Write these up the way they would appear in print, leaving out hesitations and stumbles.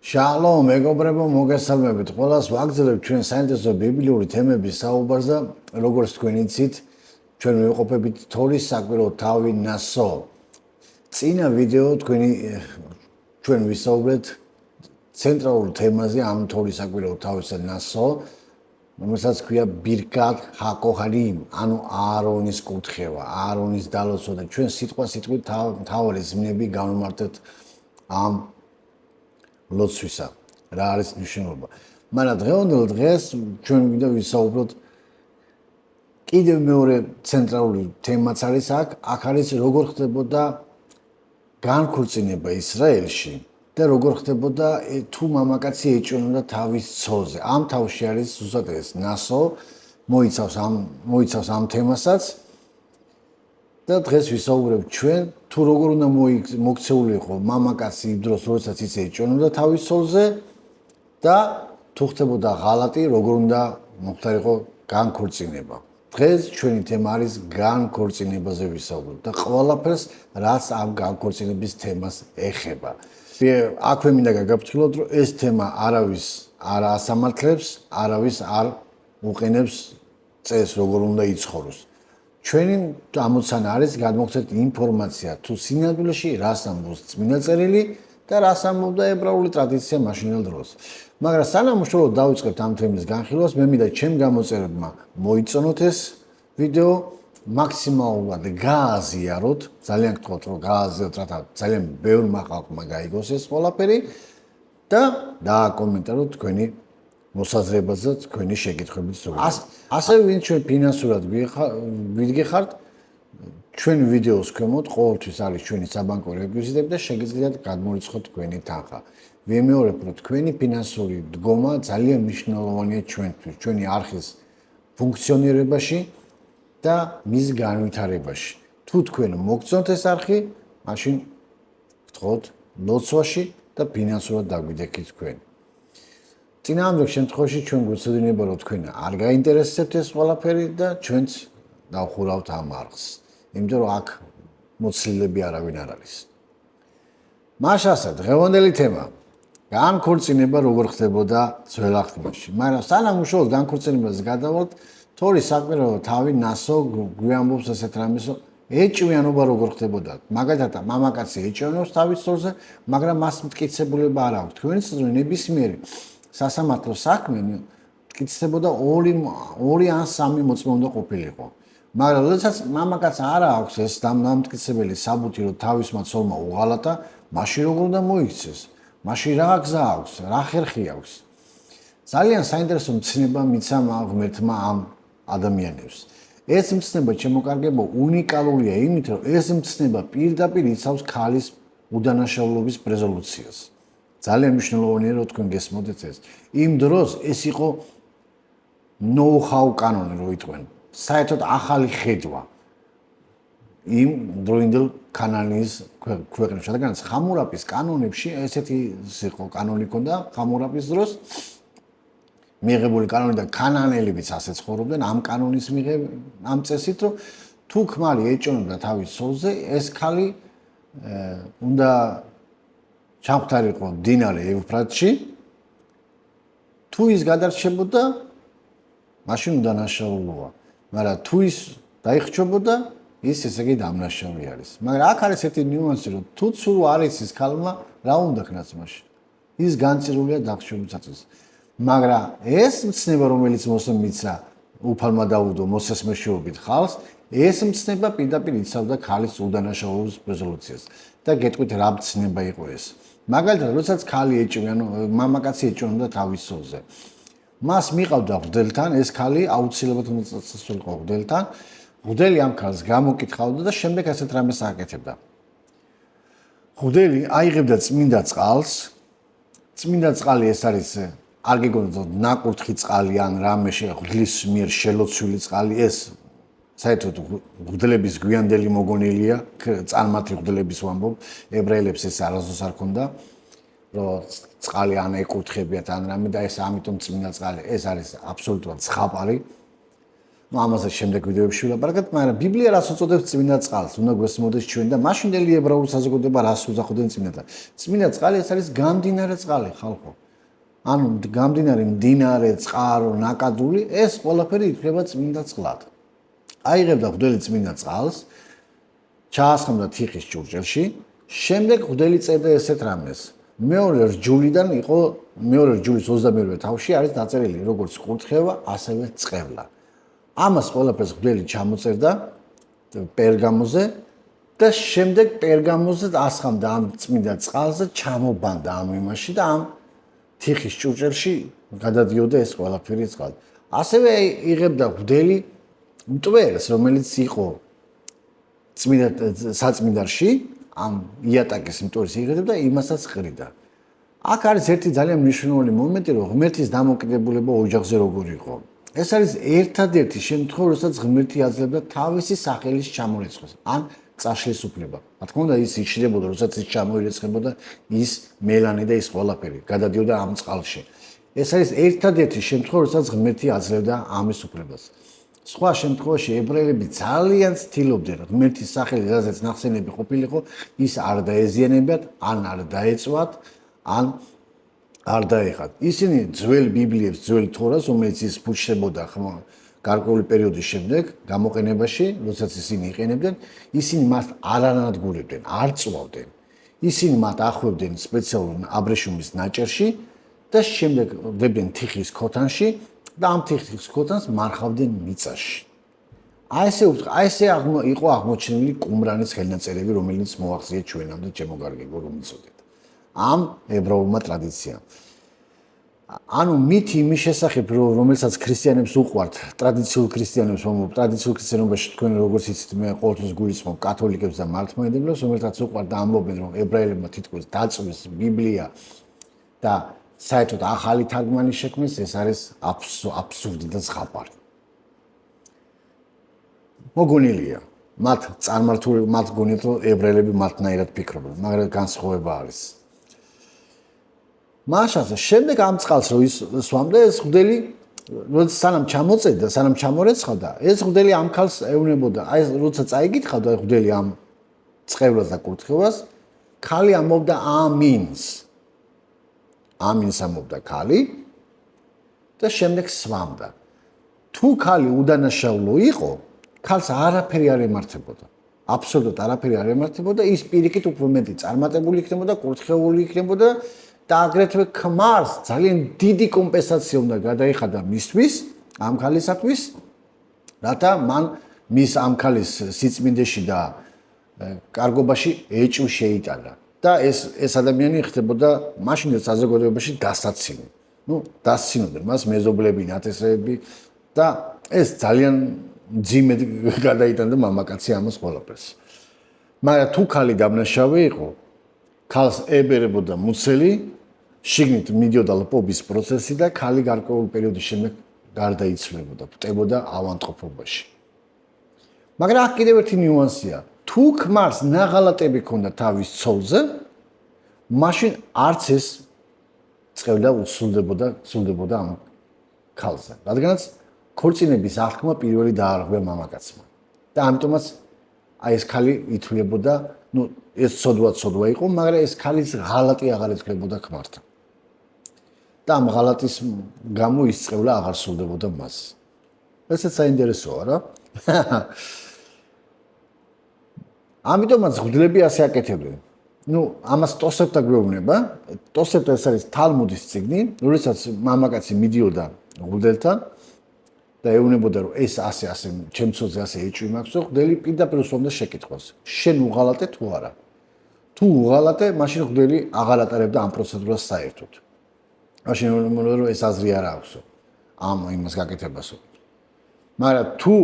Shalom, მეგობრებო, მოგესალმებით. ყველას ვაგრძელებთ ჩვენ საინტერესო ბიბლიური თემების საუბარს და როგორც თქვენ იცით, ჩვენ ვიყოფებით თორის საკვირო თავი ნასო. წინა ვიდეო ჩვენ ვისაუბრეთ ცენტრალურ თემაზე ამ თორის საკვირო თავისა ნასო, რომელსაც ქვია ბირკატ ჰაკოჰარიმ, ანუ აარონის კურთხევა, აარონის დალოცვა და ჩვენ სიტყვით მთავარი ზმნები განვმარტეთ ამ ლოცვისა, რა არის მნიშვნელობა. მაგრამ დღევანდელ დღეს ჩვენ გვინდა ვისაუბროთ კიდევ მეორე ცენტრალური თემაც არის აქ არის როგორ ხდებოდა განქორწინება ისრაელში და როგორ ხდებოდა თუ მამაკაცი ეჭვენოდა თავის ცოლზე. ამ თავში არის ზუსტად ეს ნასო მოიცავს ამ თემასაც და დღეს ვისაუბრებ ჩვენ თუ როგორ უნდა მოქცეულიყო მამაკაცი იმ დროს, როდესაც ის ეჭვენოდა თავის ცოლზე და თუ ხდებოდა ღალატი, როგორ უნდა მოხდარიყო განქორწინება. დღეს ჩვენი თემა არის განქორწინებაზე ვისაუბრებთ და ყველაფერს, რაც ამ განქორწინების თემას ეხება. აქვე მინდა გაგაფრთხილოთ, რომ ეს თემა არავის არ ასამართლებს, არავის არ უყენებს წესს, როგორ უნდა იცხოვროს. ჩვენი ამოცანა არის გადმოგცეთ ინფორმაცია თუ სინამდვილეში რას ამბობს წმინდა წერილი და რას ამბობდა ებრაული ტრადიცია მაშინდელ დროს. მაგრამ სანამ უშუალოდ დავიწყებთ ამ თემის განხილვას, მე მინდა ჩემ გამოწერებმა მოიწონოთ ეს ვიდეო, მაქსიმალურად გააზიაროთ, ძალიან გთხოვთ რომ გააზიაროთ, რათა ძალიან ბევრმა ხალხმა გაიგოს ეს ყველაფერი და დააკომენტაროთ თქვენი მოსაზრებაზე თქვენი შეკითხვებით ზოგადად. ასევე ვინც ჩვენ ფინანსურად გვიდგეხართ, ჩვენ ვიდეოს ქვემოთ ყოველთვის არის ჩვენი საბანკო რეკვიზიტები და შეგიძლიათ გადმორიცხოთ თქვენი თანხა. ვიმეორებ, რომ თქვენი ფინანსური დგომა ძალიან მნიშვნელოვანია ჩვენთვის, ჩვენი არხის ფუნქციონირებაში და მის განვითარებაში. თუ თქვენ მოგწონთ ეს არხი, მაშინ გთხოვთ ლოცვაში და ფინანსურად დაგვიდექით თქვენ. წინააღმდეგ შემთხვევაში ჩვენ გვეცოდინება რომ თქვენ არ გაინტერესებთ ეს ყველაფერი და ჩვენც დავხურავთ ამ არხს. იმიტომ რომ აქ მოცილები არავინ არ არის. მაშასა დღევანდელი თემა განქორწინება როგორ ხდებოდა ძველ აღთქმაში. მაგრამ სანამ უშუალოდ განქორწინებაზე გადავალთ, თორის საკვირო თავი ნასო გვიამბობს ესეთ რამეს, რომ ეჭვიანობა როგორ ხდებოდა. მაგალითად, მამაკაცი ეჭვიანობს თავის ცოლზე, მაგრამ მას მტკიცებულება არ აქვს. თქვენიც რომ ნებისმიერი სასამართლო საქმე მტკიცებოდა 2 ან 3 მოწმე უნდა ყოფილიყო. მაგრამ როდესაც მამაკაცს არ აქვს ეს დამტკიცებელი საბუთი, რომ თავისმა ცოლმა უღალატა, მაშინ როგორ უნდა მოიქცეს? მაშინ რა გზა აქვს? რა ხერხი აქვს? ძალიან საინტერესო მცნება მიცა ღმერთმა ამ ადამიანებს. ეს მცნება შემოკარგება უნიკალურია იმით, რომ ეს მცნება პირდაპირ იცავს ქალის უდანაშაულობის პრეზოლუციას. ძალიან მნიშვნელოვანია რომ თქვენ გესმოდეთ ეს. იმ დროს ეს იყო know-how კანონი რო იტყვენ. საერთოდ ახალი ხედვა იმ დროინდელ კანანის ქვეყნებში. რადგან ხამურაპის კანონებში ესეთი იყო კანონი ქონდა ხამურაპის დროს მიღებული კანონი და კანანელებიც ასე ცხოვრობდნენ ამ კანონის ამ წესით რომ თუ ქმარი ეჭვენოდა თავის ცოლზე ეს ქალი უნდა ჩამხდარიყო დინარე ევფრატში თუ ის გადარჩებოდა მაშინ უდანაშაულოა მაგრამ თუ ის დაიხჩებოდა ის ესე იგი დამნაშავე არის მაგრამ აქ არის ერთი ნიუანსი რომ თუ სულ არის ის ქალმა რა უნდა ქნას მაშინ ის განწირულია დახშობის წაწეს მაგრამ ეს მცნება რომელიც მოსემ მიცა უფალმა დაუდო მოსეს მეშვეობით ხალხს ეს მცნება პირდაპირ იცავდა ქალის უდანაშაულობის პრეზოლუციას და გეტყვით რა მცნება იყო ეს მაგალითად როდესაც ქალი ეჭვიანო მამაკაცი ეჭვიანობდა თავის ცოლზე მას მიყავდა ღვთელთან ეს ქალი აუცილებლად უნდა წასულიყო ღვთელთან ღვთელი ამ ქალს გამოკითხავდა და შემდეგ ასეთ რამეს აკეთებდა ღვთელი აიღებდა წმინდა წყალს წმინდა წყალი ეს არის არ გეგონოთ ნაკურთხი წყალი ან რამე ღვთლის მიერ შელოცვილი წყალი ეს საერთოდ ღვთლების გვიანდელი მოგონილია წარმართი ღვთლების ვამბობ ებრაელებს ეს არასდროს არ ქონდა რომ წყალი ან ეკურთხებიათ ან რამე და ეს ამიტომ წმინდა წყალი ეს არის აბსოლუტურად ცხაპარი ამაზე შემდეგ ვიდეოებში ვილაპარაკებთ, მაგრამ ბიბლია რას უწოდებს წმინდა წყალს? უნდა გვესმოდეს ჩვენ და მაშინდელი ებრაული საზოგადოება რას უძახოდნენ წმინდა? წმინდა წყალი ეს არის გამდინარე წყალი, ხალხო. ანუ გამდინარე მდინარე, წყარო, ნაკადული, ეს ყველაფერი ითვლება წმინდა წყლად. აიღებდა ღვთელი წმინდა წყალს, ჩაასხამდა თიხის ჭურჭელში, შემდეგ ღვთელი წერდა ესეთ რამეს. მეორე რჯულიდან იყო, მეორე რჯულის 22-ვე თავში არის დაწერილი როგორც კურთხევა, ასევე წყევლა. ამას ყველაფერს ღვთელი ჩამოწერდა პერგამოზე და შემდეგ პერგამოზე ასხამდა ამ წმინდა წყალზე, ჩამობანდა ამ იმაში და ამ თიხის ჭურჭელში გადადიოდა ეს ყველაფერი წყალი. ასევე იღებდა ღვთელი მტვერს, რომელიც იყო საწმინდარში, ამ იატაკის მტვერს იღებდა და იმასაც ყრიდა. აქ არის ერთი ძალიან მნიშვნელოვანი მომენტი, რომ ღმერთის დამოკიდებულება ოჯახზე როგორი იყო. ეს არის ერთადერთი შემთხვევა, როდესაც ღმერთი აძლევდა თავისი სახელის ჩამორიცხვას, ან წაშლის უფლება. რა თქმა უნდა, ის იშლებოდა, როდესაც ის ჩამოირიცხებოდა, ის მელანი და ის ყველაფერი გადადიოდა ამ წყალში. ეს არის ერთადერთი შემთხვევა, როდესაც ღმერთი აძლევდა ამის უფლებას. სხვა შემთხვევაში ებრაელები ძალიან ცდილობდნენ ღმერთის სახელი, რაზეც ნახსენები ყოფილიყო, ის არ დაეზიანებათ, ან არ დაეწვათ, ან არ დაეხათ. ისინი ძველ ბიბლიებს, ძველ თორას, რომელიც ის ფუჭდებოდა გარკვეული პერიოდის შემდეგ გამოყენებაში, როდესაც ისინი იყენებდნენ, ისინი მას არ ანადგურებდნენ, არ წვავდნენ. ისინი მათ ახვევდნენ სპეციალურ აბრეშუმის ნაჭერში და შემდეგ დებდნენ თიხის ქოთანში და ამ თიხის ქოთანს მარხავდნენ მიწაში. აი ესე იყო აღმოჩენილი კუმრანის ხელნაწერები, რომელიც მოაღწია ჩვენამდე ჩემოგარგებო რომ იცოდეთ. ამ ებრაულმა ტრადიციამ. ანუ მითი იმის შესახებ, რომელსაც ქრისტიანებს უყვართ, ტრადიციულ ქრისტიანებს, ტრადიციულ ქრისტიანობაში თქვენ როგორც იცით, მე ყოველთვის გულისხმობ კათოლიკებს და მართლმადიდებლებს, რომელთაც უყვართ და ამბობენ, რომ ებრაელებმა თითქოს დაწვეს ბიბლია და საერთოდ ახალი თარგმანი შექმნეს, ეს არის აბსურდი და ზღაპარი. მოგონილია, მათ წარმართული, მათ გონიათ, რომ ებრაელები მართნაირად ფიქრობენ, მაგრამ განსხვავება არის. მაშასა შემდეგ ამ წყალს რო ის სვამდა ეს ღვთელი, როცა სანამ ჩამოწედდა, სანამ ჩამორეცხავდა, ეს ღვთელი ამ ქალს ეუნებოდა. აი როცა წაიგითხავდა აი ღვთელი ამ წყევლას და კურთხევას, ქალი ამბობდა ამინს. ამინს ამბობდა ქალი და შემდეგ სვამდა. თუ ქალი უდანაშაულო იყო, ქალს არაფერი არ ემართებოდა. აბსოლუტურად არაფერი არ ემართებოდა, ის პირიქით უფრო მეტი წარმატებული იქნებოდა, კურთხეული იქნებოდა და აგრეთვე ქმარს ძალიან დიდი კომპენსაცია უნდა გადაიხადა მისთვის, ამ ქალისათვის, რათა მან მის ამ ქალის სიწმინდეში და კარგობაში ეჭვი შეიტანა. და ეს ადამიანი ხდებოდა მაშინდელ საზოგადოებაში დასაცინი. დასცინოდნენ მას მეზობლები, ნათესები და ეს ძალიან ძიმედ გადაიტანდა მამაკაცი ამას ყველაფერს. მაგრამ თუ ქალი დამნაშავე იყო, ქალს ებერებოდა მუცელი, შიგნით მიდიოდა ლპობის პროცესი და ქალი გარკვეული პერიოდის შემდეგ გარდაიცვლებოდა, ფტებოდა ავადმყოფობაში. მაგრამ აქ კიდევ ერთი ნიუანსია. თუ ქმარს ნაღალატები ქონდა თავის ცოლზე, მაშინ არც ეს წყევლა სრულდებოდა ამ ქალზე. რადგანაც ქორწინების აღქმა პირველი დაარღვია მამაკაცმა. და ამიტომაც აი ეს ქალი ითვლებოდა, ეს ცოდვა იყო, მაგრამ ეს ქალის ღალატი აღარ ეთქლებოდა ქმართან. და ამ ღალატის გამო ის წყევლა აღარ სრულდებოდა მას. ესეც საინტერესოა რა. ამიტომაც ღვთლები ასე აკეთებდნენ. ამას ტოსებთა გვეუბნება. ტოსებთა ეს არის თალმუდის წიგნი, როდესაც მამაკაცი მიდიოდა ღვთელთან და ეუბნებოდა, რომ ეს ასე ჩემ ცოლზე ასე ეჭვი მაქვს, ღვთელი პირდაპირ უსვამდა შეკითხვას. შენ უღალატე თუ არა? თუ უღალატე, მაშინ ღვთელი აღარ ატარებდა ამ პროცედურას საერთოდ. მაშინ უნდა რომ ეს აზრი არ აქვსო ამ იმას გაკეთებასო. მაგრამ თუ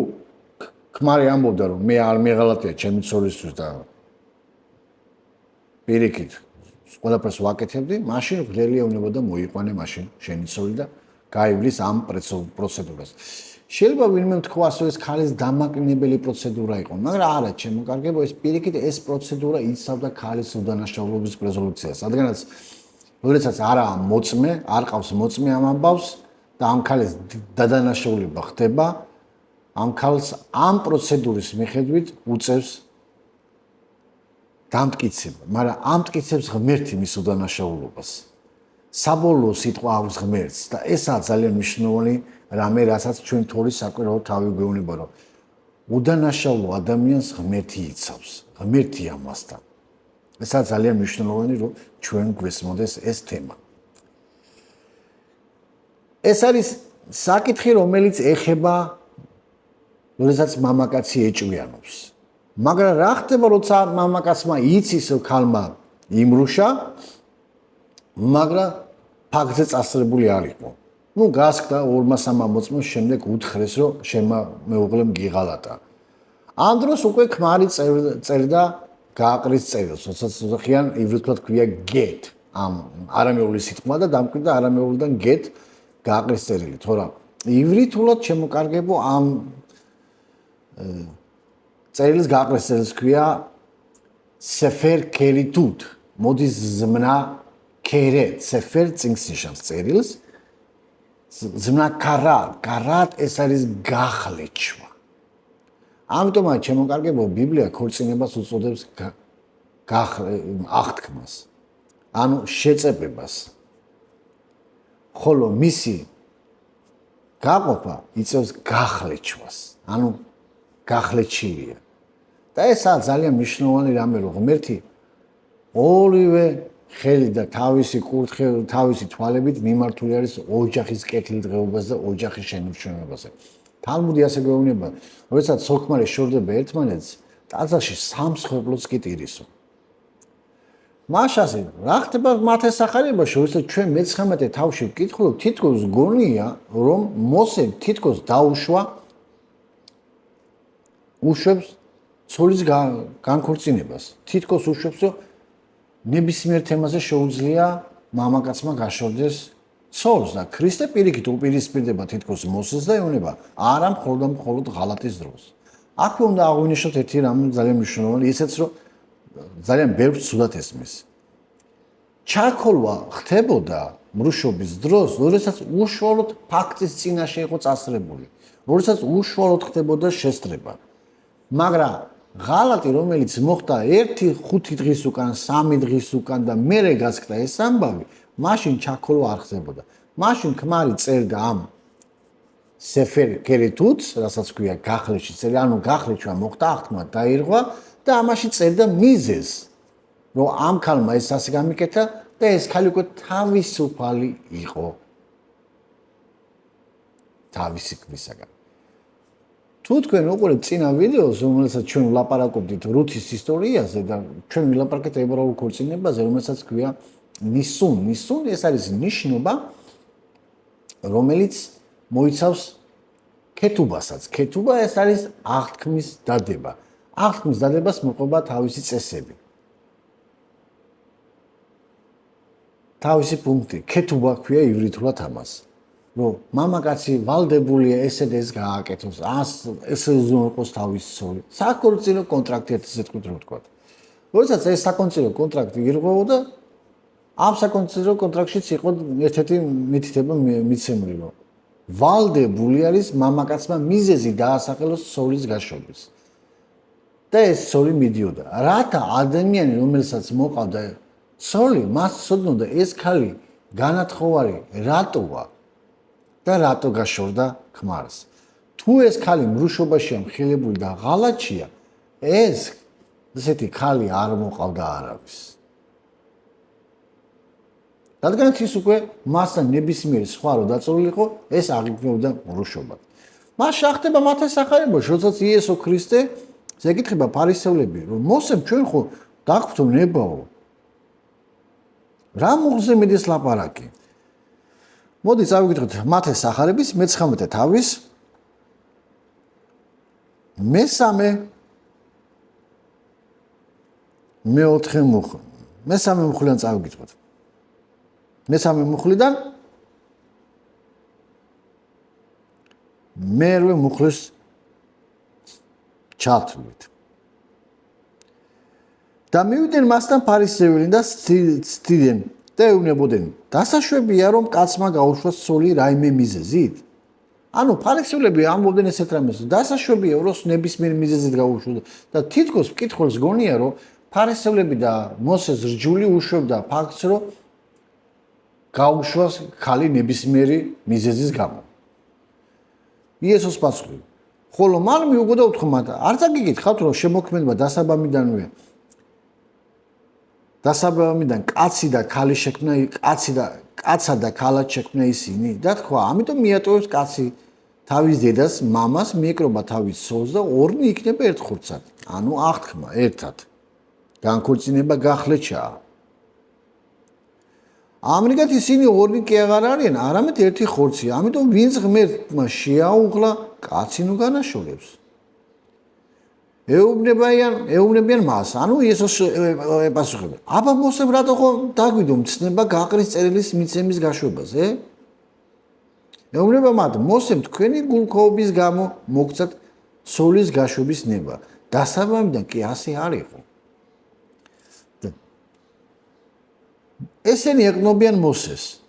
ქმარი ამბობდა, რომ მე არ მეღალატეა ჩემი ცოლისთვის და პირიქით ყველაფერს ვაკეთებდი, მაშინ ღვთელი ეუბნებოდა მოიყვანე მაშინ შენი ცოლი და გაივლის ამ პროცედურას. შეიძლება ვინმე თქვას, რომ ეს ქალის დამაკნინებელი პროცედურა იყო, მაგრამ არა, ჩემო კარგებო, ეს პირიქით ეს პროცედურა იცავდა ქალის უდანაშაულობის პრეზოლუციას. რადგანაც როდესაც არაა მოწმე, არ ყავს მოწმე ამ ამბავს და ამ ქალის დადანაშაულება ხდება, ამ ქალს ამ პროცედურის მიხედვით უწევს დამტკიცება, მაგრამ ამ მტკიცებს ღმერთი მის უდანაშაულობას. საბოლოო სიტყვა აქვს ღმერთს და ესაა ძალიან მნიშვნელოვანი რამე, რასაც ჩვენ თორის საკვირაო თავი გვეუბნება, რომ უდანაშაულო ადამიანს ღმერთი იცავს, ღმერთი ამასთან. ესაა ძალიან მნიშვნელოვანი, რომ ჩვენ გვესმოდეს ეს თემა. ეს არის საკითხი, რომელიც ეხება, როდესაც მამაკაცი ეჭვიანობს. მაგრამ რა ხდება, როცა მამაკაცმა იცის, რომ ქალმა იმრუშა, მაგრამ ფაქტზე წასწრებული არ იყო. გასკდა 2-3 წლის შემდეგ უთხრეს, რომ შენმა მეუღლემ გიღალატა. ამ დროს უკვე ქმარი წერდა გააკრის წერილს, როდესაც ოთახიან ივრითულად ქვია get. ამ არამეული სიტყვა და დამკვიდრდა არამეულიდან get გააკრის წერილი. თორემ ივრითულად შემოკარგებო ამ წერილს გააკრის წერილს ქვია sefer keritut. მოდის ზმნა keret, sefer წინს ნიშნავს წერილს. ზმნა karad ეს არის გახლეჩვა. ამიტომაც შემოკარგებო ბიბლია ქორწინებას უწოდებს აღთქმას. ანუ შეწებებას. ხოლო მისი გაყოფა იწევს გახლეჩვას. ანუ გახლეჩილია. და ესაა ძალიან მნიშვნელოვანი რამე, რომ ღმერთი ორივე ხელი და თავისი კურთხე, თავისი თვალებით მიმართული არის ოჯახის კეთილდღეობას და ოჯახის შენარჩუნებაზე. თალმუდი ასე გვეუბნება, როდესაც სულქმარი შორდება ერთმანეთს, ტაძარში სამსხვერპლოც კი ტირისო. მაშასე, რა ხდება მათესახარებაში, როდესაც ჩვენ მე-19 თავში ვკითხულობ, თითქოს გონია, რომ მოსე თითქოს დაუშვა უშვებს ცოლის განქორწინებას. თითქოს უშვებს, რომ ნებისმიერ თემაზე შეუძლია მამაკაცმა გაშორდეს ცოლს და ქრისტე პირიქით უპირისპირდება თითქოს მოსეს და ეუბნება არა მხოლოდ ღალატის დროს. აქვე უნდა აღვნიშნოთ ერთი რამ ძალიან მნიშვნელოვანი, ისეც რომ ძალიან ბევრს ცუდად ესმის. ჩაქოლვა ხდებოდა მრუშობის დროს, როდესაც უშუალოდ ფაქტის წინაშე იყო წასრებული, როდესაც უშუალოდ ხდებოდა შესწრება. მაგრამ ღალატი, რომელიც მოხდა 1-5 დღის უკან, 3 დღის უკან და მერე გასკდა ეს ამბავი, მაშინ ჩაქოლვა არ ხდებოდა. მაშინ ქმარი წერდა ამ sefer keritut's, რასაც ქვია გახლეჩი წერილი, ანუ გახლეჩვა მოხდა, აღთქმა დაირღვა და ამაში წერდა მიზეზს, რომ ამ ქალმა ეს ასე გამიკეთა და ეს ქალი უკვე თავისუფალი იყო. თავისი ქმისაგან. თუ თქვენ უყურებთ წინა ვიდეოს, რომელსაც ჩვენ ვლაპარაკობდით რუთის ისტორიაზე და ჩვენ ვილაპარაკეთ ებრაულ ქორწინებაზე, რომელსაც ქვია ნისუნ. ნისუნ ეს არის ნიშნობა, რომელიც მოიცავს ქეთუბასაც. ქეთუბა ეს არის აღთქმის დადება. აღთქმის დადებას მოყვება თავისი წესები. თავისი პუნქტი. ქეთუბა ქვია ივრითულად ამას. რომ მამაკაცი ვალდებულია ესე და ეს გააკეთოს, ესე უნდა იყოს თავის ცოლი. საქორწინო კონტრაქტი ესე თქვა. როდესაც ეს საქორწინო კონტრაქტი ირღვეოდა, ამ საქორწინო კონტრაქტშიც იყო ერთ-ერთი მითითება მიცემული, რომ ვალდებული არის მამაკაცმა მიზეზი დაასახელოს ცოლის გაშორების. და ეს ცოლი მიდიოდა. რათა ადამიანი, რომელსაც მოყავდა ცოლი, მას ცოდნოდა ეს ქალი განათხოვარი რატოა და რატო გაშორდა ქმარს. თუ ეს ქალი მრუშობაშია მხილებული და ღალატშია, ეს ესეთი ქალი არ მოყავდა არავის. რადგანაც ის უკვე მასთან ნებისმიერი სხვა რო დაწოლილიყო, ეს აღიქმებდა მრუშობად. მას შახდება მათესახარებაში, როდესაც იესო ქრისტე ზეკითხება ფარისევლები, რომ მოსემ ჩვენ ხო დაგვთო ნებაო. რა მოხზე მიდის ლაპარაკი? მოდი წავიკითხოთ მათესახარების მე-19 თავის მე-3 მე-4 მუხლი. მე-3 მუხლიდან წავიკითხოთ. მე-3 მუხლიდან მე-8 მუხლის ჩათვლით. და მივიდნენ მასთან ფარისევლები და ცდიდნენ და ეუბნებოდნენ, დასაშვებია რომ კაცმა გაუშვას ცოლი რაიმე მიზეზით? ანუ ფარისევლები ამბობდნენ ესეთ რამეს, დასაშვებია როს ნებისმიერ მიზეზით გაუშვოდა და თითქოს მკითხველს გონია, რომ ფარისევლები და მოსეს რჯული უშვებდა ფაქტს, რომ გაუშვას ხალი ნებისმიერი მიზეზის გამო. იესოს პასუხი. ხოლო მან მიუგო და უთხრა მათ, არ წაგიგითხავთ, რომ შემოქმედება დასაბამიდანვე დასაბამიდან კაცი და ქალი შექმნა, კაცა და ქალად შექმნა ისინი და თქვა, ამიტომ მიატოვებს კაცი თავის დედას, მამას, მიეკრობა თავის ცოლს და ორნი იქნება ერთ ხორცად. ანუ აღთქმა ერთად. განქორწინება გახლეჩაა. ამრიგად ისინი ორნი კი აღარ არიან, არამედ ერთი ხორცია. ამიტომ ვინც ღმერთმა შეაუღლა, კაცი ნუ განაშორებს. ეუბნებიან მას, ანუ იესოს epasუხებენ. აბა მოსემ რატო ხომ დაგვიდო მცნება გაყრის წერილის მიცემის გაშვებაზე? ეუბნება მათ, მოსემ თქვენი გულქოობის გამო მოგცათ ცოლის გაშვების ნება. დასაბამიდან კი ასე არ იყო. ესენი ეკნობიან მოსეს.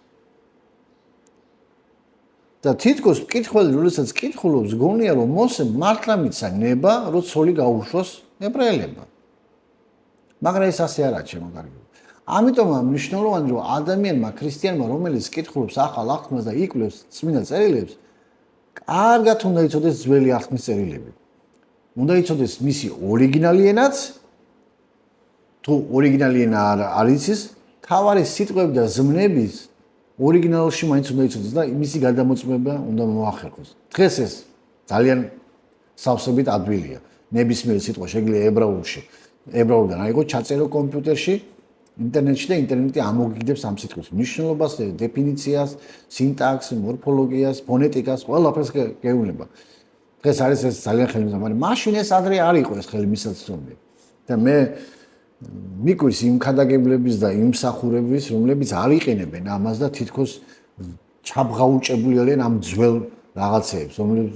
და თითქოს მკითხველი, როდესაც კითხულობს, გონია, რომ მოსემ მართლა მიცა ნება, რომ ცოლი გაუშვოს ებრაელებმა. მაგრამ ეს ასე არაა, ჩემო კარგო. ამიტომაა მნიშვნელოვანი, რომ ადამიანმა, ქრისტიანმა, რომელიც კითხულობს ახალ აღთქმას და იკვლევს წმინდა წერილებს, კარგად უნდა იცოდეს ძველი აღთქმის წერილები. უნდა იცოდეს მისი ორიგინალი ენაც, თუ ორიგინალი ენა არ იცის, თავარი სიტყვები და ზმნების ორიგინალში მაინც უნდა იცოდეს და მისი გადამოწმება უნდა მოახერხოს. დღეს ეს ძალიან სავსებით ადვილია. ნებისმიერი სიტყვა შეგვიძლია ებრაულიდან აიღო, ჩაწერო კომპიუტერში, ინტერნეტში და ინტერნეტი ამოგიგდებს ამ სიტყვის მნიშვნელობას, დეფინიციას, სინტაქსს, მორფოლოგიას, ფონეტიკას, ყველაფერს გეუბნება. დღეს არის ეს ძალიან ხელმისაწვდომი, მაგრამ მაშინ ეს ადრე არ იყო ეს ხელმისაწვდომი. და მე მიკვირს იმ ქადაგებლების და იმ მსახურების, რომლებიც არ იყენებენ ამას და თითქოს ჩაბღაუჭებული არიან ამ ძველ რაღაცეებს, რომლებიც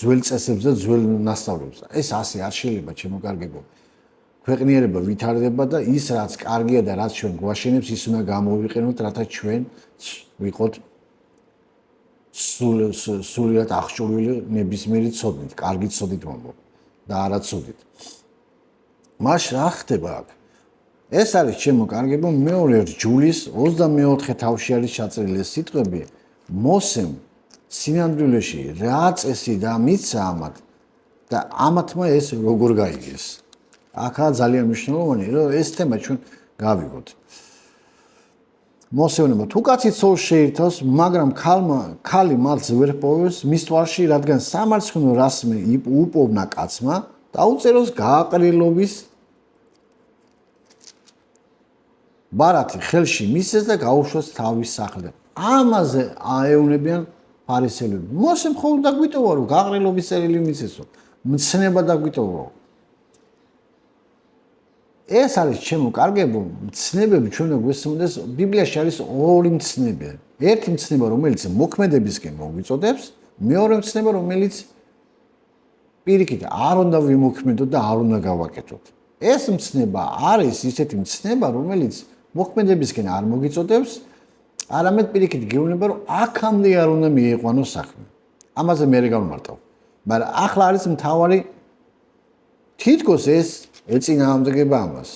ძველ წესებს და ძველ ნასწავლებს. ეს ასე არ შეიძლება, ჩემო კარგებო. ქვეყნიერება ვითარდება და ის რაც კარგია და რაც ჩვენ გვაშენებს, ის უნდა გამოვიყენოთ, რათა ჩვენ ვიყოთ სულიად აღჭურვილი ნებისმიერი ცოდნით, კარგი ცოდნით მომო და არა ცოდნით. მას რა ხდება აქ? ეს არის ჩემო კარგებო მეორე რჯულის 24 თავში არის ჩაწერილი ეს სიტყვები. მოსემ სინამდვილეში რა წესი და მიცა ამათ და ამათმა ეს როგორ გაიგეს. აქაა ძალიან მნიშვნელოვანი, რომ ეს თემა ჩვენ გავიგოთ. მოსეუნება თუ კაცი ცოლს შეირთავს, მაგრამ ქალი მალს ვერ პოვებს მის თვალში, რადგან სამარცხვინო რასმე უპოვნა კაცმა, დაუწეროს გააყრილობის ბარათი ხელში მისცეს და გაუშვას თავის სახლზე. ამაზე აეუნებიან ფარისევლები. მოსემ ხოლმე დაგვიტოვა, რომ გაყრილობის წერილი მიცესო, მცნება დაგვიტოვა. ეს არის ჩემო კარგებო, მცნებები ჩვენ უნდა გვესმოდეს, ბიბლიაში არის ორი მცნება. ერთი მცნება, რომელიც მოქმედებისკენ მოგვიწოდებს, მეორე მცნება, რომელიც პირიქით არ უნდა ვიმოქმედოთ და არ უნდა გავაკეთოთ. ეს მცნება არის ისეთი მცნება, რომელიც მოქმედებისკენ არ მოგიწოდებს, არამედ პირიქით გეუბნება, რომ აქამდე არ უნდა მიიყვანოს საქმე. ამაზე მე გავმარტავ. მაგრამ ახლა არის მთავარი თითქოს ეს ეწინააღმდეგება ამას.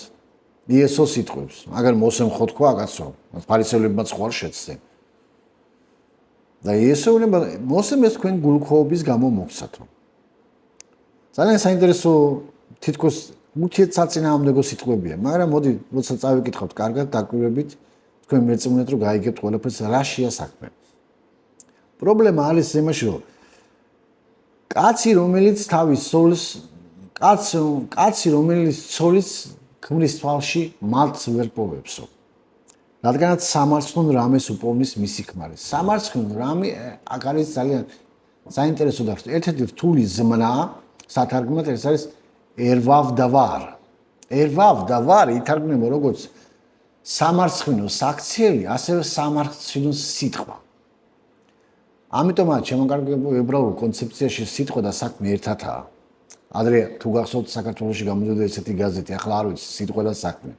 იესოს სიტყვებს, მაგრამ მოსემ ხო თქვა კაცო, ფარისევლებმა წყوار შეცდენ. და იესოუნება მოსემ ეს თქვენ გულქოობის გამო მოგცათო. ძალიან საინტერესო თითქოს ურთიერთსაწინააღმდეგო სიტყვებია, მაგრამ მოდი, როცა წავიკითხავთ კარგად, დაკვირვებით, თქვენ მეწმუნეთ, რომ გაიგებთ ყველაფერს, რა შეა საქმე. პრობლემა არის იმაში, რომ კაცი, რომელიც თავის სულს კაცი, რომელიც ცოლის ქმრის თვალში მალტს ვერ პოვებსო. რადგანაც სამარცხვინო რამეს უპოვნის მისი ქმარი. სამარცხვინო რამე აქ არის ძალიან საინტერესო და ერთ-ერთი რთული ზმნა სათარგმნოდ ეს არის ერვავ და ვარ. ერვავ და ვარ ითარგმნება როგორც სამარცხვინო საქციელი, ასევე სამარცხვინო სიტყვა. ამიტომაც ჩემო კარგებო ებრაულ კონცეფციაში სიტყვა და საქმე ერთადაა. ადრე თუ გახსოვთ საქართველოში გამოდიოდა ესეთი გაზეთი, ახლა არ ვიცი სიტყვა და საქმე.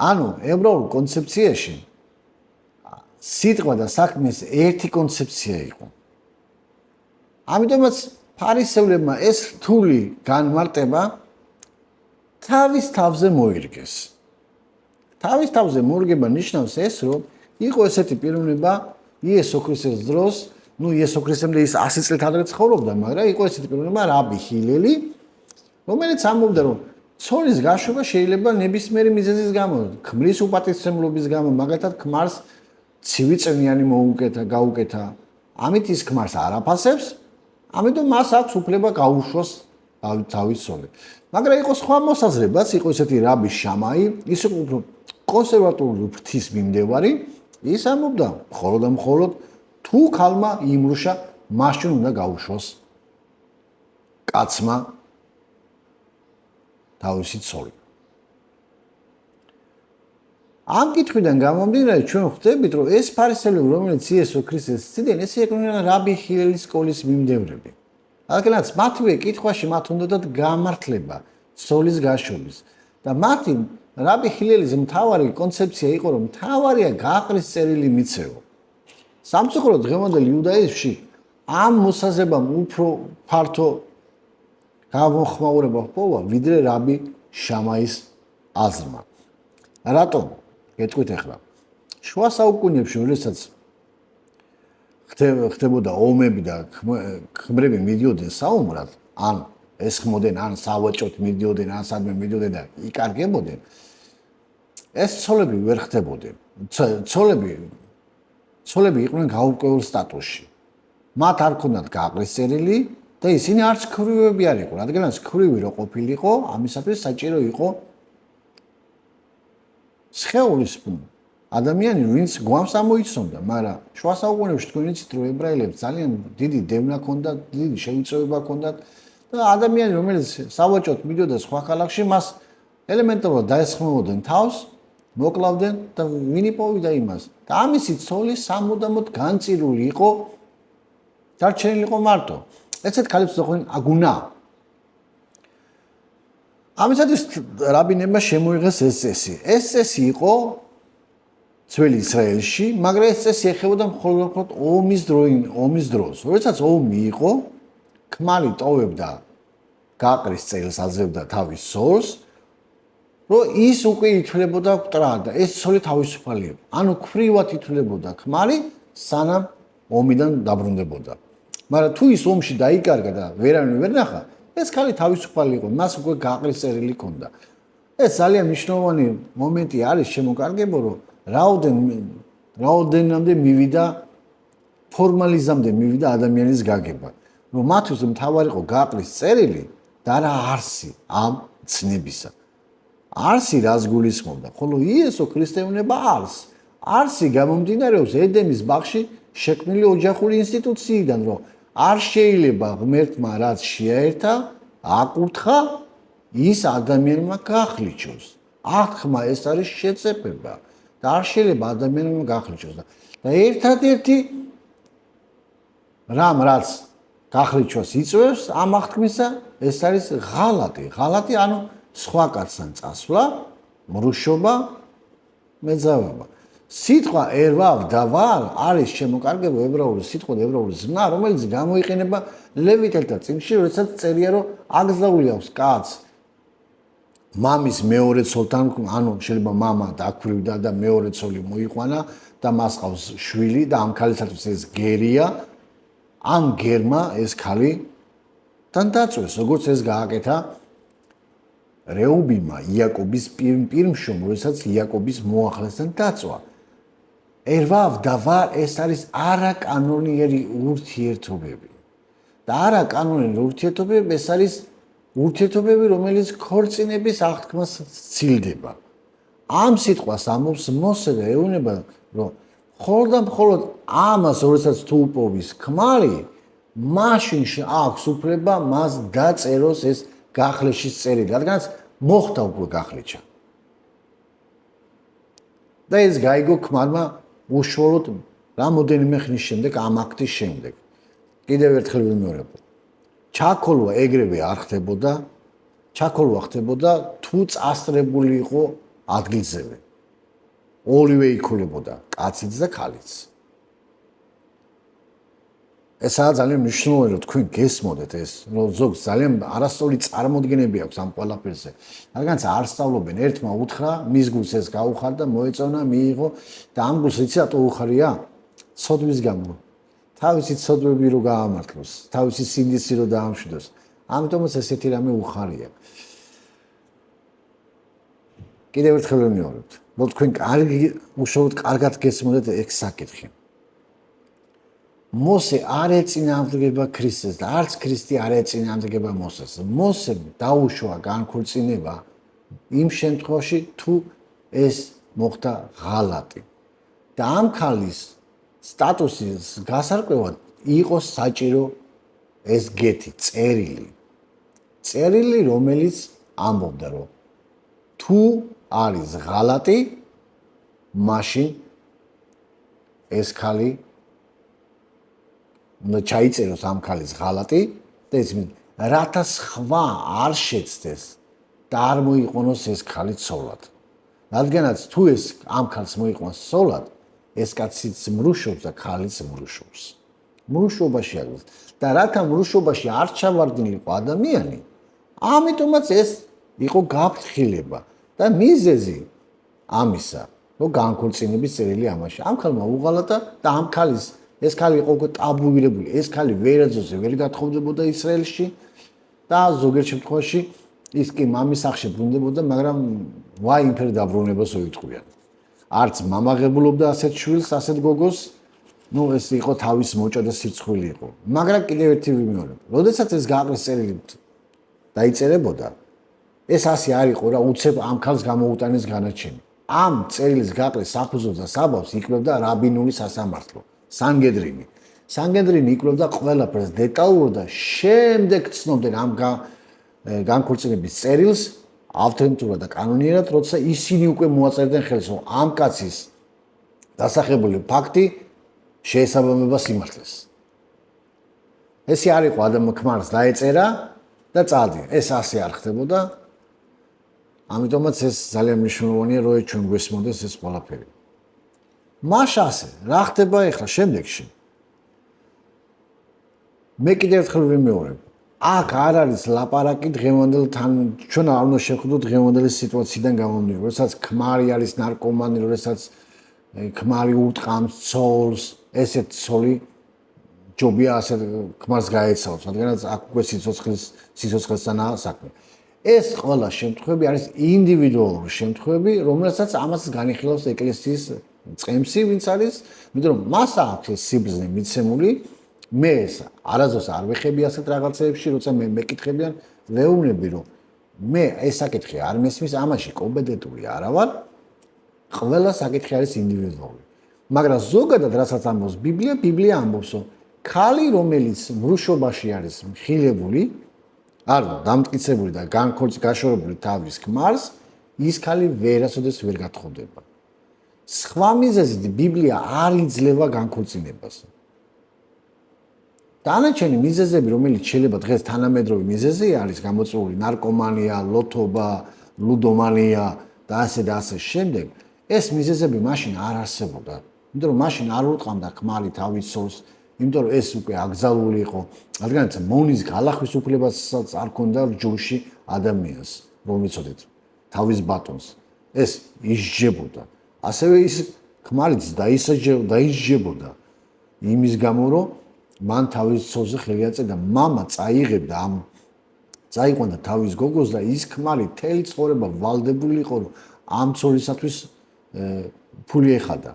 ანუ ებრაულ კონცეფციაში სიტყვა და საქმის ერთი კონცეფცია იყო. ამიტომაც ფარისევლებმა ეს რთული განმარტება თავის თავზე მოირგეს. თავის თავზე მორგება ნიშნავს ეს, რომ იყო ესეთი პიროვნება იესო ქრისტეს დროს, იესო ქრისტემდე ის 100 წლით ადრე ცხოვრობდა, მაგრამ იყო ესეთი პიროვნება რაბი ჰილელი, რომელიც ამბობდა, რომ ცოლის გაშვება შეიძლება ნებისმიერი მიზეზის გამო, ქმრის უპატისმრებლობის გამო, მაგალითად ქმარს ცივი წვნიანი გაუკეთა. ამით ის ქმარს არაფასებს, ამიტომ მას აქვს უფლება გაუშვოს თავის ცოლი. მაგრამ იყო სხვა მოსაზრებაც, იყო ესეთი რაბი შამაი, ის იყო უფრო კონსერვატიული ღვთის მიმდევარი, ის ამბობდა, მხოლოდ და მხოლოდ თუ ქალმა იმრუშა, მაშინ უნდა გაუშვოს კაცმა თავისი ცოლი. ამ კითხვიდან გამომდინარე, ჩვენ ხვდებით, რომ ეს ფარისევლები, რომელიც იესო ქრისტეს ცდიდნენ, ეს იყვნენ რაბი ჰილელის სკოლის მიმდევრები. რადგანაც მათივე კითხვაში მათ უნდათ გამართლება ცოლის გაშვების და მათი რაბი ჰილელის მთავარი კონცეფცია იყო, რომ მთავარია გაყრის წერილი მიცეო. სამწუხაროდ დღევანდელ იუდაიზმში ამ მოსაზრებამ უფრო ფართო გამოხმაურება ჰპოვა, ვიდრე რაბი შამაის აზრმა. რატომ? გეტყვით ახლა. შუა საუკუნეებში, როდესაც ხდებოდა ომები და ქმრები მიდიოდნენ საომრად, ან ესხმოდნენ, ან სავაჭროდ მიდიოდნენ, ან სადმე მიდიოდნენ და იკარგებოდნენ, ეს ცოლები ვერ ხდებოდნენ. ცოლები იყვნენ გაურკვეველ სტატუსში. მათ არ ქონდათ გაყრის წერილი და ისინი არც ქვრივები არ იყვნენ, რადგანაც ქვრივი რო ყოფილიყო, ამისათვის საჭირო იყო სხეულის ადამიანი, ვინც გვამს ამოიცნობდა, მაგრამ შუა საუკუნეებში თქვენ იცით, რომ ებრაელებს ძალიან დიდი დევნა ჰქონდათ, დიდი შეიწოვება ჰქონდათ და ადამიანი, რომელიც სავაჭროდ მიდიოდა სხვა ქალაქში, მას ელემენტარულად დაესხმოდნენ თავს, მოკლავდნენ და ვინ იპოვიდა იმას. და ამისი ცოლი სამუდამოდ განწირული იყო, დარჩენილი იყო მარტო. ესეთ ქალებს უძახდნენ აგუნა. ამისათვის რაბინებმა შემოიღეს ეს წესი. ეს წესი იყო ძველი ისრაელში, მაგრამ ეს წესი ეხებოდა მხოლოდ ომის დროს. როდესაც ომი იყო, ქმარი ტოვებდა გაყრის წერილს, აძლევდა თავის ცოლს, რომ ის უკვე ითვლებოდა მტრად და ეს ცოლი თავისუფალი იყო. ანუ ქვრივად ითვლებოდა ქმარი, სანამ ომიდან დაბრუნდებოდა. მაგრამ თუ ის ომში დაიკარგა და ვერავინ ვერ ნახა, ეს ქალი თავისუფალი იყო, მას უკვე გაყრის წერილი ჰქონდა. ეს ძალიან მნიშვნელოვანი მომენტი არის შემოკარგებო, რომ რაოდენამდე მივიდა ფორმალიზმამდე მივიდა ადამიანის გაგება, რომ მათთვის მთავარი იყო გაყრის წერილი და რა არსი ამ ცნებისა. არსი რას გულისხმობდა, ხოლო იესო ქრისტე უნება არსი გამომდინარეობს ედემის ბაღში შექმნილი ოჯახური ინსტიტუციიდან, რომ არ შეიძლება ღმერთმა რაც შეაერთა, აკურთხა, ის ადამიანმა გახლიჩოს. ახმა ეს არის შეწეფება და არ შეიძლება ადამიანმა გახლიჩოს და ერთადერთი რამ რაც გახლიჩოს იწვევს ამ აღთქმისა, ეს არის ღალატი, ანუ სხვა კაცთან წასვლა, მრუშობა, მეძავება. სიტყვა ერვავ და ვარ არის შემოკარგება ებრაული სიტყვა და ებრაული ზმნა, რომელიც გამოიყენება ლევიტელთა წიგნში, როდესაც წერია, რომ აკრძალული აქვს კაცს მამის მეორე ცოლთან, ანუ შეიძლება მამა დაქვრივდა და მეორე ცოლი მოიყვანა და მას ყავს შვილი და ამ ქალისათვის ეს გერია, ამ გერმა ეს ქალი თან დაწვეს, როგორც ეს გააკეთა რეუბიმა იაკობის პირმშობ, როდესაც იაკობის მოახლესთან დაწვა. ერვავ და ვარ ეს არის არაკანონიერი ურთიერთობები. და არაკანონიერი ურთიერთობები ეს არის ურთიერთობები, რომელიც ქორწინების აღთქმას სცილდება. ამ სიტყვას ამბობს მოსე და ეუბნება, რომ მხოლოდ ამას, როდესაც თუ უპოვის ქმარი, მაშინ აქვს უფლება მას დაწეროს ეს გახლეშის წერილი, რადგანაც მოხდა უკვე გახლეჩა. და ეს გაიგო ქმარმა უშუალოდ რამოდენიმე ხნის შემდეგ, ამ აქტის შემდეგ. კიდევ ერთხელ ვიმეორებ. ჩაქოლვა ეგრევე არ ხდებოდა, ჩაქოლვა ხდებოდა თუ წასწრებული იყო ადგილზევე. ორივე იქულებოდა, კაციც და ქალიც. ესაა ძალიან მნიშვნელოვანი, რომ თქვენ გესმოდეთ ეს, რომ ზოგს ძალიან არასწორი წარმოდგენები აქვს ამ ყველაფერზე. რადგანაც არ სწავლობენ, ერთმა უთხრა, მის გულს ეს გაუხარდა, მოეწონა, მიიღო და ამ გულს იცი რატო უხარია? ცოდვის გამო. თავისი ცოდვები რო გაამართლოს, თავისი სინდისი რო დაამშვიდოს. ამიტომაც ესეთი რამე უხარია. კიდევ ერთხელ ვიმეორებთ, რომ თქვენ უშუალოდ კარგად გესმოდეთ ეგ საკითხი. მოსე არ ეწინააღმდეგება ქრისტეს და არც ქრისტე არ ეწინააღმდეგება მოსეს. მოსემ დაუშვა განქორწინება იმ შემთხვევაში, თუ ეს მოხდა ღალატი. და ამ ქალის სტატუსის გასარკვევად იყო საჭირო ეს გეთი, წერილი. წერილი, რომელიც ამბობდა, რომ თუ არის ღალატი, მაშინ ეს ქალი უნდა ჩაიწეროს ამ ქალის ღალატი და ეს რათა სხვა არ შეცდეს და არ მოიყონოს ეს ქალი ცოლად. რადგანაც თუ ეს ამ ქალს მოიყვანს ცოლად, ეს კაციც მრუშობს და ქალიც მრუშობს. მრუშობაში არის და რათა მრუშობაში არ ჩავარდნილიყო ადამიანი, ამიტომაც ეს იყო გაფრთხილება და მიზეზი ამისა, რომ განქორწინების წერილი ამაში. ამ ქალმა უღალატა და ამ ქალის ეს ქალი იყო ტაბუირებული, ეს ქალი ვერაძოზე ვერ გათხოვდებოდა ისრაელში და ზოგიერთ შემთხვევაში ის კი მამის სახში ბრუნდებოდა, მაგრამ ვაი იმფერ დაბრუნებას უიტყვიან. არც მამაღებულობდა ასეთ შვილს, ასეთ გოგოს, ეს იყო თავის მოჭა და სირცხვილი იყო. მაგრამ კიდევ ერთი ვიმეორებ, როდესაც ეს გააკრეს წერილი დაიწერებოდა, ეს ასე არ იყო რა, უცებ ამ ქალს გამოუტანეს განაჩენი. ამ წერილის გააკრეს საფუძველს და საბავს იკვლევდა რაბინული სასამართლო. სანგედრინი. სანგედრინი იკვლევდა ყველაფერს დეტალურად და შემდეგ ცნობდნენ ამ განქორწინების წერილს ავთენტურად და კანონიერად, როცა ისინი უკვე მოაწერდნენ ხელს, რომ ამ კაცის დასახელებული ფაქტი შეესაბამება სიმართლეს. ესე არ იყო ადამი ქმარს დაეწერა და წადია. ეს ასე არ ხდებოდა. ამიტომაც ეს ძალიან მნიშვნელოვანია, რომ ჩვენ გვესმოდეს ეს ყველაფერი. მაშასე, რა ხდება ახლა შემდეგში? მე კიდევ ერთხელ ვიმეორებ. აქ არ არის ლაპარაკი დღევანდელ ჩვენ არ უნდა შევხვდოთ დღევანდელი სიტუაციიდან გამომდინარე, როდესაც ქმარი არის ნარკომანი, როდესაც ქმარი უტყამს ცოლს, ესეთ ცოლი ჯობია ასეთ ქმარს გაეცავს, რადგანაც აქ უკვე სიცოცხლესთანაა საქმე. ეს ყველა შემთხვევები არის ინდივიდუალური შემთხვევები, რომელსაც ამას განიხილავს ეკლესიის წემსი, ვინც არის, იმიტომ რომ მას აქვს სიბრძნე მიცემული. მე ეს არაზოს არ ვეხები ასეთ რაღაცეებში, როცა მე მეკითხებიან, ვეუბნები, რომ მე ეს საკითხი არ მესმის, ამაში კომპეტენტური არა ვარ. ყველა საკითხი არის ინდივიდუალური. მაგრამ ზოგადად რასაც ამბობს ბიბლია ამბობს, რომ ქალი, რომელიც მრუშობაში არის მხილებული, არა დამტკიცებული და გაშორებული თავის ქმარს, ის ქალი ვერასოდეს ვერ გათხოვდება. სხვა მიზეზით ბიბლია არ იძლევა განქორწინებას. დანარჩენი მიზეზები, რომელიც შეიძლება დღეს თანამედროვე მიზეზი არის გამოწვეული, ნარკომანია, ლოთობა, ლუდომანია და ასე შემდეგ, ეს მიზეზები მაშინ არ არსებობდა. იმიტომ რომ მაშინ არ უტყამდა ქმარი თავის ცოლს, იმიტომ რომ ეს უკვე აკრძალული იყო, რადგანაც მონის გალახვის უფლებასაც არ ქონდა ჯოში ადამიანს, რომ იცოდეთ თავის ბატონს. ეს ისჯებოდა. ასევე ის ქმარიც დაისჯებოდა იმის გამო, რომ მან თავის ცოლზე ხელი აწედა და მამა წაიყვანდა თავის გოგოს და ის ქმარი მთელი ცხოვრება ვალდებული იყო, რომ ამ ცოლისათვის ფული ეხადა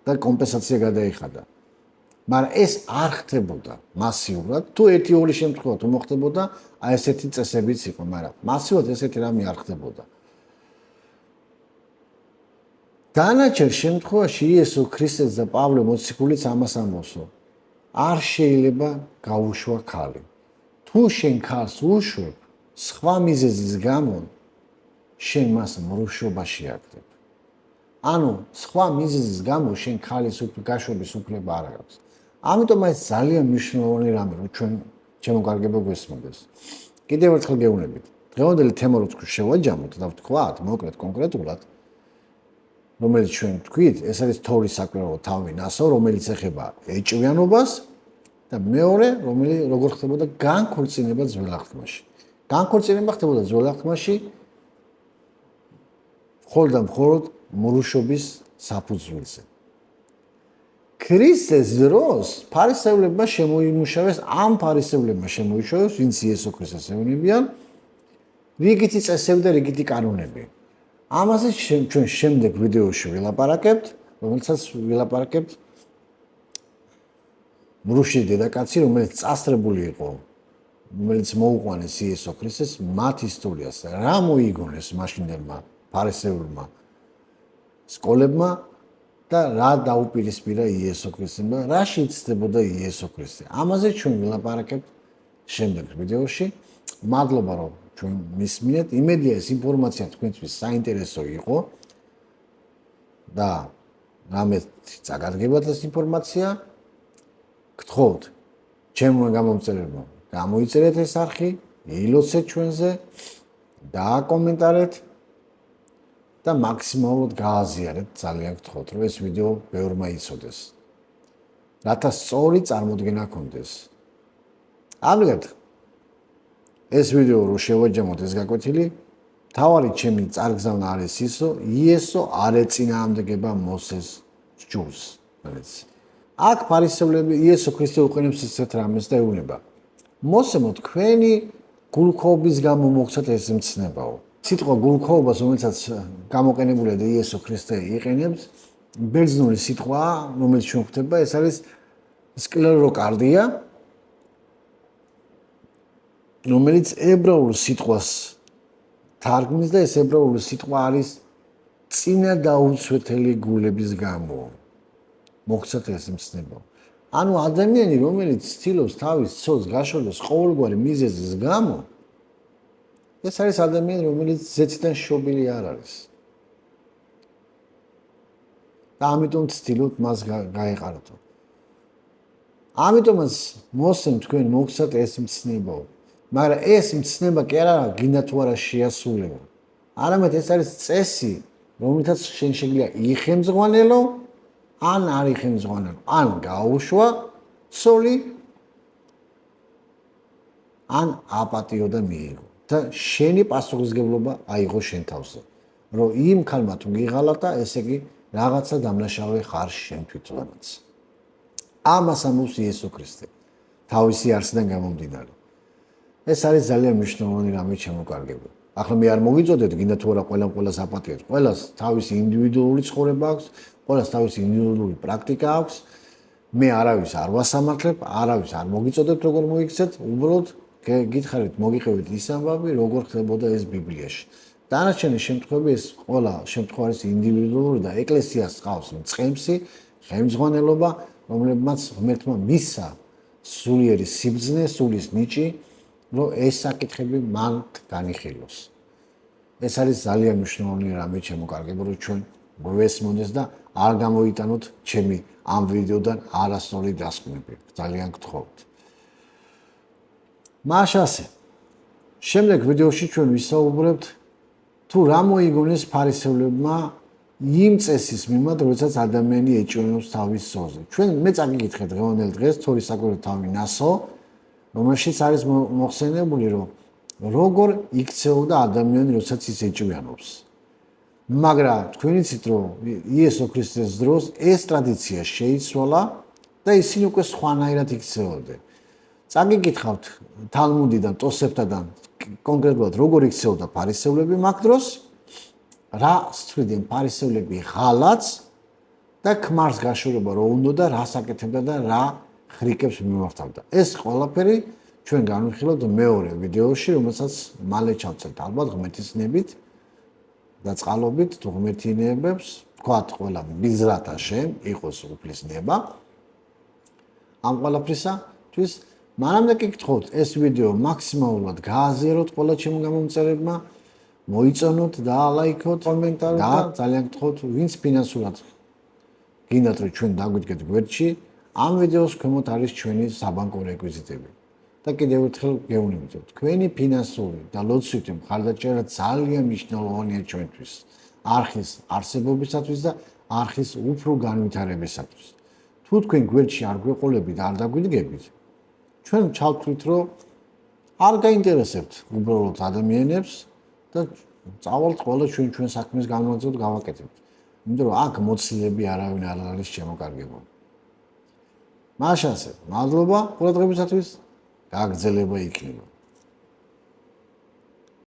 და კომპენსაცია გადაეხადა. მაგრამ ეს არ ხდებოდა მასიურად. თუ ერთი-ორი შემთხვევა თუ მოხდებოდა, აი ესეთი წესებიც იყო, მაგრამ მასიურად ესეთი რამე არ ხდებოდა. დანარჩენ შემთხვევაში იესო ქრისტეც და პავლე მოციქულიც ამას ამბობს, არ შეიძლება გაუშვა ქალი. თუ შენ ქალს უშვებ, სხვა მიზეზის გამო შენ მას მრუშობაში აგდებ. ანუ სხვა მიზეზის გამო შენ ქალის გაშვების უფლება არ აქვს. ამიტომ ეს ძალიან მნიშვნელოვანი რამე, რომ ჩვენ ჩემო კარგებო გვესმოდეს. კიდევ ერთხელ გეუბნებით. დღევანდელი თემა რო შევაჯამოთ და ვთქვათ, მოკლედ კონკრეტულად, რომელიც ჩვენ თქვით, ეს არის თორის საკვირაო თავი ნასო, რომელიც ეხება ეჭვიანობას და მეორე, როგორ ხდებოდა განქორწინება ძველ აღთქმაში. განქორწინება ხდებოდა ძველ აღთქმაში მხოლოდ და მხოლოდ მორუშობის საფუძველზე. ქრისტეს დროს ფარისევლებმა შემოიმუშავეს, ამ ფარისევლებმა შემოიშოვეს, ვინც იესო ქრისტეს ევნებიან, რიგითი წესები და რიგითი კანონები. ამაზე ჩვენ შემდეგ ვიდეოში ვილაპარაკებთ, რომელსაც ვილაპარაკებთ მრუში დედაკაცი, რომელიც წასწრებული იყო, რომელიც მოუყვანეს იესო ქრისტეს მათ ისტორიას, რა მოიგონეს მაშინდელმა ფარისეულმა სკოლებმა და რა დაუპირისპირა იესო ქრისტემ და რა შეიცდებოდა იესო ქრისტე. ამაზე ჩვენ ვილაპარაკებთ შემდეგ ვიდეოში. მადლობა რომ ჩვენ მისმინეთ. იმედია ეს ინფორმაცია თქვენთვის საინტერესო იყო და რამე წაგადგებათ ეს ინფორმაცია. გთხოვთ ჩემმა გამომწერებმა გამოიწერეთ ეს არხი, ილოცეთ ჩვენზე, დააკომენტარეთ და მაქსიმალურად გააზიარეთ, ძალიან გთხოვთ, რომ ეს ვიდეო ბევრმა იცოდეს. რათა სწორი წარმოდგენა ჰქონდეს. ამგვარად ეს ვიდეო რო შევაჯამოთ ეს გაკვეთილი, თავარი ჩემი წარგზავნა არის ისო, იესო არ ეწინააღმდეგება მოსეს ჯულს. აქ ფარისევლები იესო ქრისტე უყენებს ისეთ რამეს და ეუბნება. მოსემო თქვენი გულქოობის გამო მოგცათ ეს მცნებაო. სიტყვა გულქოობას, რომელსაც გამოყენებულია და იესო ქრისტე იყენებს, ბერძნული სიტყვაა, რომელიც ჩვენ ხვდება, ეს არის სკლეროკარდია, რომელიც ებრაულ სიტყვას თარგმნის და ეს ებრაული სიტყვა არის წინა დაუცვეთელი გულების გამო. მოგცათ ეს მცნებაო. ანუ ადამიანი, რომელიც ცდილობს თავის ცოდს გაშორდეს ყოველგვარი მიზეზის გამო, ეს არის ადამიანი, რომელიც ზეციდან შობილი არ არის. და ამიტომ ცდილობთ მას გაეყაროთ. ამიტომაც მოსემ თქვენ მოგცათ ეს მცნებაო. მაგრამ ეს მცნება კი არა გინდა თუ არა შეასრულებო. არამედ ეს არის წესი, რომლითაც შენ შეგიძლია იხემძღვანელო, ან არ იხემძღვანელო, ან გაუშვა ცოლი, ან აპატიო და მიიღო. და შენი პასუხისგებლობა აიღო შენ თავზე. რომ იმ ქალმა თუ გიღალატა, ესე იგი რაღაცა დამნაშავე ხარ შენ თვითონაც. ამას ამბობს იესო ქრისტე თავისი არსიდან გამომდინარე. ეს არის ძალიან მნიშვნელოვანი რამე შემოკარგება. ახლა მე არ მოგიწოდეთ, გინდა თუ არა ყველას აპატიებს. ყველას თავისი ინდივიდუალური ცხოვრება აქვს, ყველას თავისი ინდივიდუალური პრაქტიკა აქვს. მე არავის არ ვასამართლებ, არავის არ მოგიწოდეთ როგორ მოიქცეთ, უბრალოდ გითხარით, მოგიყევით ის ამბავი, როგორ ხდებოდა ეს ბიბლიაში. დანარჩენი შემთხვევები ეს ყველა შემთხვევა არის ინდივიდუალური და ეკლესიას ყავს მწყემსი, ხელმძღვანელობა, რომლებმაც ღმერთმა მისცა სულიერი სიბრძნე, სულის ნიჭი, რომ ეს საკითხები მან განიხილოს. ეს არის ძალიან მნიშვნელოვანი რამე შემოკარგება, რომ ჩვენ გვესმოდეს და არ გამოიტანოთ ჩემი ამ ვიდეოდან არასწორი დასკვნები. ძალიან გთხოვთ. მაშასე. შემდეგ ვიდეოში ჩვენ ვისაუბრებთ თუ რა მოიგონეს ფარისევლებმა იმ წესის მიმართ, როდესაც ადამიანი ეჭვენობს თავის სოზე. ჩვენ მე წაგიკითხეთ დღევანდელ დღეს თორის საკვირაო თავი ნასო, რომელშიც არის მოხსენებული, რომ როგორ იქცეოდა ადამიანი, როდესაც ის ეჭვიანობს. მაგრამ თქვენ იცით, რომ იესო ქრისტეს დროს ეს ტრადიცია შეიცვალა და ისინი უკვე სხვანაირად იქცეოდნენ. წაგიკითხავთ თალმუდიდან, ტოსეფთიდან, კონკრეტულად როგორ იქცეოდა ფარისევლები მაგ დროს, რა სწრიდნენ ფარისევლები ღალატს და ქმარს გაშორება რო უნდა და რა საკეთებდა და რა ხრიკებს მიმართავდა. ეს ყველაფერი ჩვენ განვიხილავთ მეორე ვიდეოში, რომელსაც მალე ჩავწერთ ალბათ ღმერთის ნებით და წყალობით თუ ღმერთი ნებებს, თქვათ ყველა მიზრათა შენ იყოს უფლის ნება. ამ ყველაფრისათვის მანამდე კი გთხოვთ ეს ვიდეო მაქსიმალურად გააზიაროთ ყველა ჩემო გამომწერებმა, მოიწონოთ და ლაიქოთ, კომენტარით და ძალიან გთხოვთ ვინც ფინანსურად გინდათ რომ ჩვენ დაგვიდგეთ გვერდში, ამ ვიდეოს ქვემოთ არის ჩვენი საბანკო რეკვიზიტები. და კიდევ ერთხელ გეუბნებით, თქვენი ფინანსური და ლოცვითი მხარდაჭერა ძალიან მნიშვნელოვანია ჩვენთვის. არხის არსებობისათვის და არხის უფრო განვითარებისათვის. თუ თქვენ გვერდში არ გვეყოლებით, არ დაგვიდგებით, ჩვენ ჩავთვლით, რომ არ გაინტერესებთ უბრალოდ ადამიანებს და წავალთ ყველა ჩვენ საქმეს განვაგრძოთ, გავაკეთებთ. იმიტომ რომ აქ მოცილები არავინ არ არის შემოკარგებული. მაშასე, მადლობა ყურადღებისათვის, გაგრძელება იქნება.